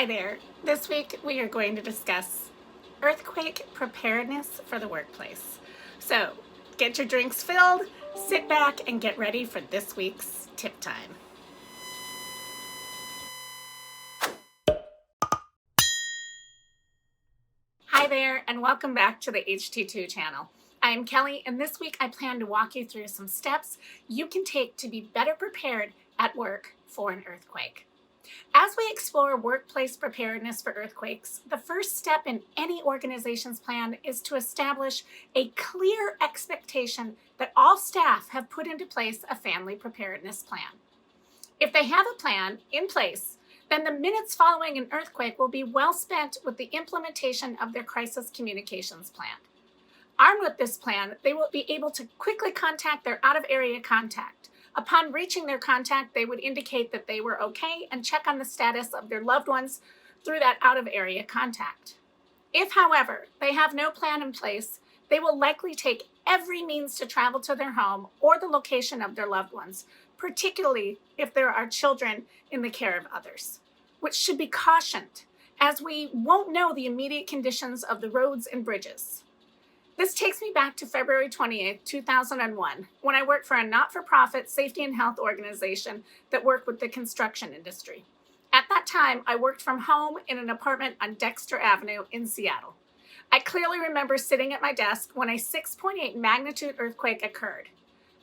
Hi there. This week we are going to discuss earthquake preparedness for the workplace. So get your drinks filled, sit back, and get ready for this week's tip time. Hi there, and welcome back to the HT2 channel. I am Kelly, and this week I plan to walk you through some steps you can take to be better prepared at work for an earthquake. As we explore workplace preparedness for earthquakes, the first step in any organization's plan is to establish a clear expectation that all staff have put into place a family preparedness plan. If they have a plan in place, then the minutes following an earthquake will be well spent with the implementation of their crisis communications plan. Armed with this plan, they will be able to quickly contact their out-of-area contact. Upon reaching their contact, they would indicate that they were okay and check on the status of their loved ones through that out-of-area contact. If, however, they have no plan in place, they will likely take every means to travel to their home or the location of their loved ones, particularly if there are children in the care of others, which should be cautioned, as we won't know the immediate conditions of the roads and bridges. This takes me back to February 28, 2001, when I worked for a not-for-profit safety and health organization that worked with the construction industry. At that time, I worked from home in an apartment on Dexter Avenue in Seattle. I clearly remember sitting at my desk when a 6.8 magnitude earthquake occurred.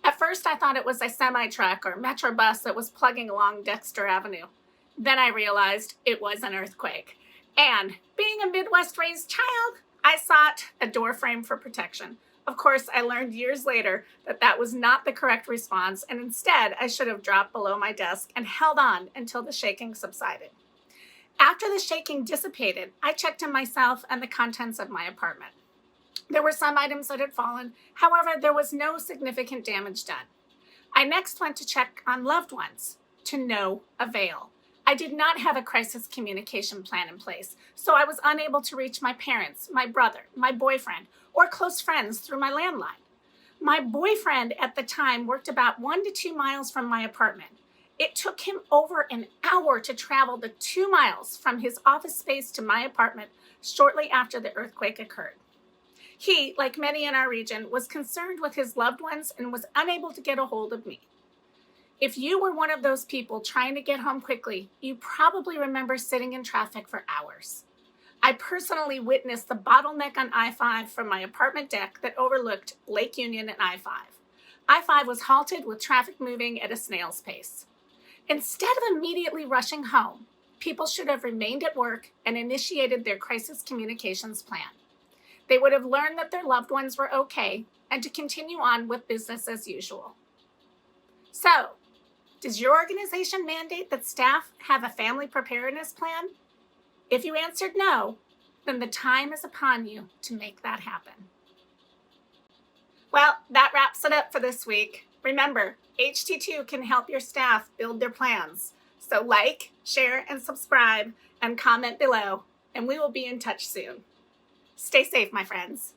At first, I thought it was a semi-truck or metro bus that was plugging along Dexter Avenue. Then I realized it was an earthquake. And being a Midwest-raised child, I sought a door frame for protection. Of course, I learned years later that that was not the correct response, and instead I should have dropped below my desk and held on until the shaking subsided. After the shaking dissipated, I checked on myself and the contents of my apartment. There were some items that had fallen. However, there was no significant damage done. I next went to check on loved ones, to no avail. I did not have a crisis communication plan in place, so I was unable to reach my parents, my brother, my boyfriend, or close friends through my landline. My boyfriend at the time worked about 1 to 2 miles from my apartment. It took him over an hour to travel the 2 miles from his office space to my apartment shortly after the earthquake occurred. He, like many in our region, was concerned with his loved ones and was unable to get a hold of me. If you were one of those people trying to get home quickly, you probably remember sitting in traffic for hours. I personally witnessed the bottleneck on I-5 from my apartment deck that overlooked Lake Union and I-5. I-5 was halted with traffic moving at a snail's pace. Instead of immediately rushing home, people should have remained at work and initiated their crisis communications plan. They would have learned that their loved ones were okay and to continue on with business as usual. So, does your organization mandate that staff have a family preparedness plan? If you answered no, then the time is upon you to make that happen. Well, that wraps it up for this week. Remember, HT2 can help your staff build their plans. So like, share, and subscribe, and comment below, and we will be in touch soon. Stay safe, my friends.